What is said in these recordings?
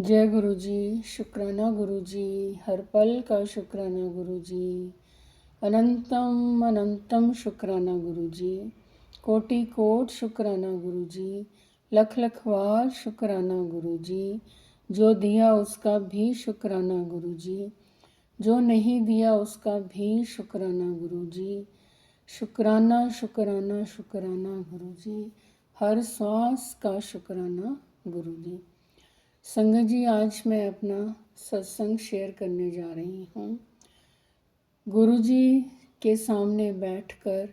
जय गुरु जी। शुक्राना गुरु जी। हर पल का शुक्राना गुरु जी। अनंतम अनंतम शुक्राना गुरु जी। कोटि कोट शुक्राना गुरु जी। लख लख बार शुक्राना गुरु जी। जो दिया उसका भी शुक्राना गुरु जी। जो नहीं दिया उसका भी शुक्राना गुरु जी। शुक्राना शुक्राना शुक्राना गुरु जी। हर श्वास का शुक्राना गुरु जी। संगत जी, आज मैं अपना सत्संग शेयर करने जा रही हूँ। गुरु जी के सामने बैठकर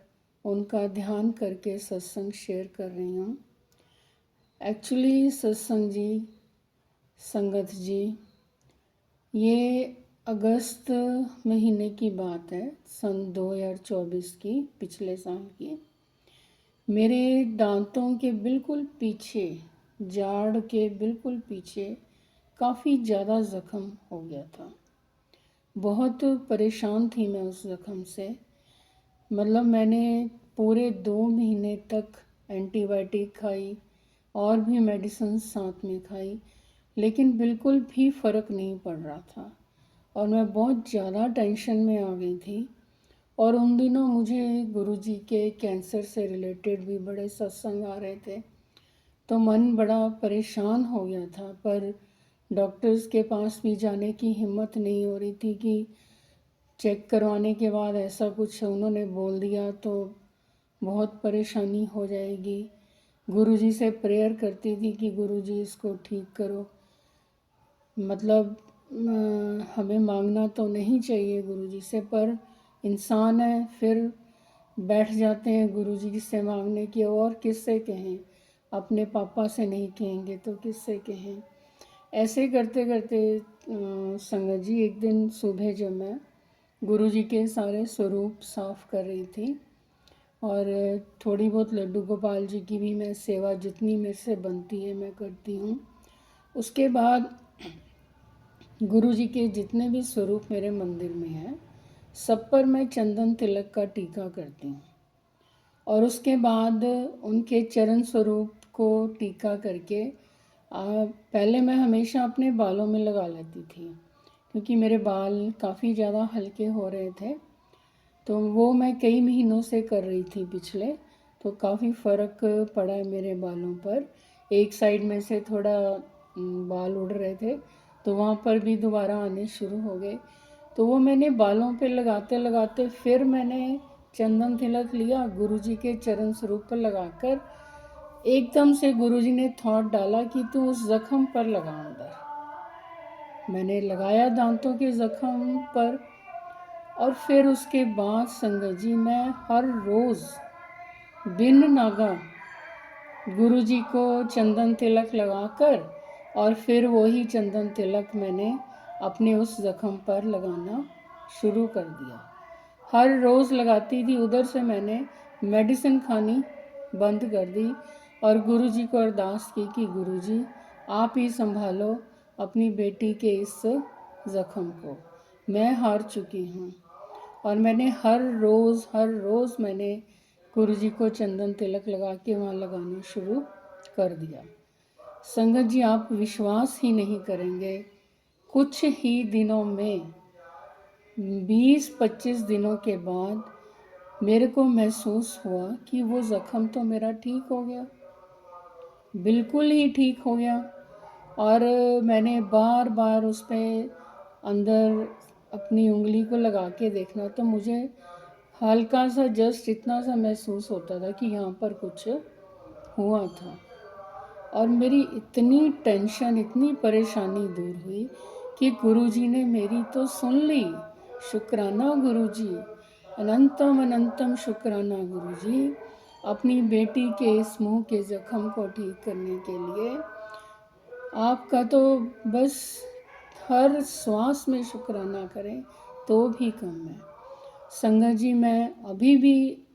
उनका ध्यान करके सत्संग शेयर कर रही हूँ। एक्चुअली सत्संग जी, संगत जी, ये अगस्त महीने की बात है, सन 2024 की, पिछले साल की। मेरे दांतों के बिल्कुल पीछे, जाड़ के बिल्कुल पीछे काफ़ी ज़्यादा ज़ख्म हो गया था। बहुत परेशान थी मैं उस ज़ख्म से। मतलब मैंने पूरे 2 महीने तक एंटीबायोटिक खाई और भी मेडिसिन साथ में खाई, लेकिन बिल्कुल भी फ़र्क नहीं पड़ रहा था और मैं बहुत ज़्यादा टेंशन में आ गई थी। और उन दिनों मुझे गुरुजी के कैंसर से रिलेटेड भी बड़े सत्संग आ रहे थे, तो मन बड़ा परेशान हो गया था। पर डॉक्टर्स के पास भी जाने की हिम्मत नहीं हो रही थी कि चेक करवाने के बाद ऐसा कुछ उन्होंने बोल दिया तो बहुत परेशानी हो जाएगी। गुरुजी से प्रेयर करती थी कि गुरुजी इसको ठीक करो। मतलब हमें मांगना तो नहीं चाहिए गुरुजी से, पर इंसान है, फिर बैठ जाते हैं गुरुजी से मांगने की। और किससे कहें, अपने पापा से नहीं कहेंगे तो किससे कहें। ऐसे करते करते संगत जी, एक दिन सुबह जब मैं गुरुजी के सारे स्वरूप साफ कर रही थी और थोड़ी बहुत लड्डू गोपाल जी की भी मैं सेवा जितनी मेरे से बनती है मैं करती हूँ। उसके बाद गुरुजी के जितने भी स्वरूप मेरे मंदिर में हैं, सब पर मैं चंदन तिलक का टीका करती हूँ। और उसके बाद उनके चरण स्वरूप को टीका करके पहले मैं हमेशा अपने बालों में लगा लेती थी, क्योंकि मेरे बाल काफ़ी ज़्यादा हल्के हो रहे थे। तो वो मैं कई महीनों से कर रही थी पिछले, तो काफ़ी फ़र्क पड़ा है मेरे बालों पर। एक साइड में से थोड़ा बाल उड़ रहे थे, तो वहाँ पर भी दोबारा आने शुरू हो गए। तो वो मैंने बालों पे लगाते लगाते फिर मैंने चंदन तिलक लिया, गुरुजी के चरण स्वरूप पर लगाकर एकदम से गुरुजी ने थॉट डाला कि तू उस ज़ख्म पर लगा अंदर। मैंने लगाया दांतों के ज़ख्म पर, और फिर उसके बाद संगत जी, मैं हर रोज़ बिन नागा गुरुजी को चंदन तिलक लगाकर और फिर वही चंदन तिलक मैंने अपने उस ज़ख्म पर लगाना शुरू कर दिया। हर रोज़ लगाती थी। उधर से मैंने मेडिसिन खानी बंद कर दी और गुरुजी को अरदास की कि गुरुजी आप ही संभालो अपनी बेटी के इस ज़ख्म को, मैं हार चुकी हूँ। और मैंने हर रोज़ मैंने गुरुजी को चंदन तिलक लगा के वहाँ लगाना शुरू कर दिया। संगत जी, आप विश्वास ही नहीं करेंगे, कुछ ही दिनों में 20-25 दिनों के बाद मेरे को महसूस हुआ कि वो ज़ख्म तो मेरा ठीक हो गया, बिल्कुल ही ठीक हो गया। और मैंने बार बार उस पर अंदर अपनी उंगली को लगा के देखना, तो मुझे हल्का सा जस्ट इतना सा महसूस होता था कि यहाँ पर कुछ हुआ था। और मेरी इतनी टेंशन, इतनी परेशानी दूर हुई कि गुरुजी ने मेरी तो सुन ली। शुक्राना गुरुजी, अनंतम अनंतम शुक्राना गुरुजी, अपनी बेटी के इस मुंह के ज़ख्म को ठीक करने के लिए। आपका तो बस हर श्वास में शुक्राना करें तो भी कम है। संगत जी, मैं अभी भी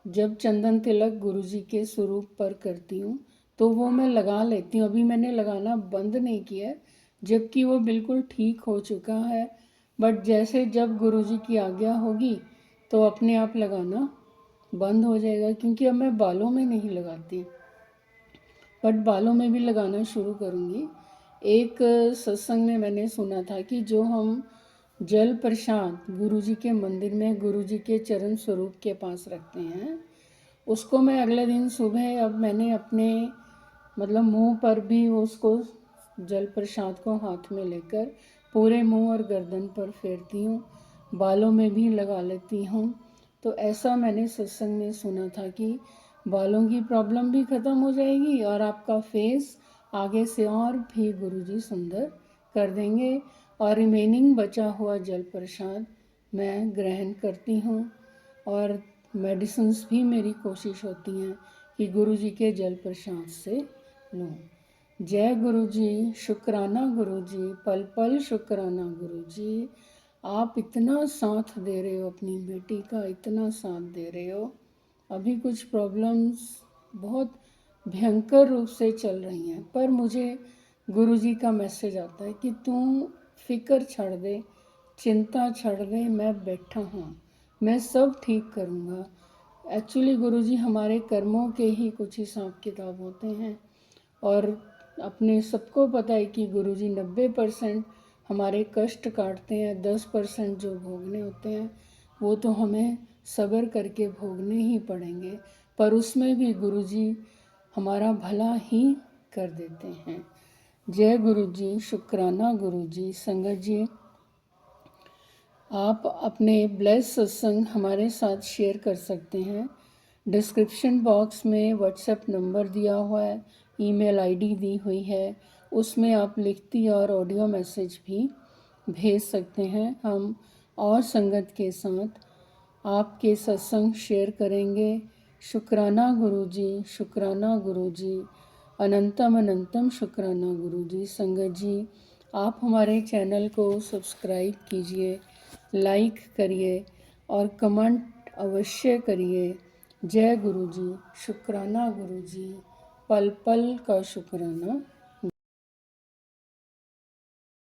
जब चंदन तिलक गुरुजी के स्वरूप पर करती हूँ तो वो मैं लगा लेती हूँ। अभी मैंने लगाना बंद नहीं किया, जबकि वो बिल्कुल ठीक हो चुका है। बट जैसे जब गुरुजी की आज्ञा होगी तो अपने आप लगाना बंद हो जाएगा, क्योंकि अब मैं बालों में नहीं लगाती, बट बालों में भी लगाना शुरू करूँगी। एक सत्संग में मैंने सुना था कि जो हम जल प्रसाद गुरुजी के मंदिर में गुरुजी के चरण स्वरूप के पास रखते हैं, उसको मैं अगले दिन सुबह अब मैंने अपने मतलब मुंह पर भी उसको जल प्रसाद को हाथ में लेकर पूरे मुंह और गर्दन पर फेरती हूँ, बालों में भी लगा लेती हूँ। तो ऐसा मैंने सत्संग में सुना था कि बालों की प्रॉब्लम भी ख़त्म हो जाएगी और आपका फेस आगे से और भी गुरुजी सुंदर कर देंगे। और रिमेनिंग बचा हुआ जल प्रसाद मैं ग्रहण करती हूँ और मेडिसिन्स भी मेरी कोशिश होती हैं कि गुरुजी के जल प्रसाद से लूँ। जय गुरुजी, शुक्राना गुरुजी, पल पल शुक्राना गुरुजी। आप इतना साथ दे रहे हो अपनी बेटी का, इतना साथ दे रहे हो। अभी कुछ प्रॉब्लम्स बहुत भयंकर रूप से चल रही हैं, पर मुझे गुरुजी का मैसेज आता है कि तू फिक्र छोड़ दे, चिंता छोड़ दे, मैं बैठा हूँ, मैं सब ठीक करूँगा। एक्चुअली गुरुजी हमारे कर्मों के ही कुछ हिसाब किताब होते हैं और अपने सबको पता है कि गुरुजी 90% हमारे कष्ट काटते हैं, 10% जो भोगने होते हैं वो तो हमें सब्र करके भोगने ही पड़ेंगे, पर उसमें भी गुरुजी हमारा भला ही कर देते हैं। जय गुरुजी, शुक्राना गुरुजी। संगत जी, आप अपने ब्लेस सत्संग हमारे साथ शेयर कर सकते हैं। डिस्क्रिप्शन बॉक्स में व्हाट्सएप नंबर दिया हुआ है, ईमेल आईडी दी हुई है, उसमें आप लिखती और ऑडियो मैसेज भी भेज सकते हैं। हम और संगत के साथ आपके सत्संग शेयर करेंगे। शुक्राना गुरुजी, शुक्राना गुरुजी, अनंतम अनंतम शुक्राना गुरुजी। संगत जी, आप हमारे चैनल को सब्सक्राइब कीजिए, लाइक करिए और कमेंट अवश्य करिए। जय गुरुजी, शुक्राना गुरुजी, पल पल का शुक्राना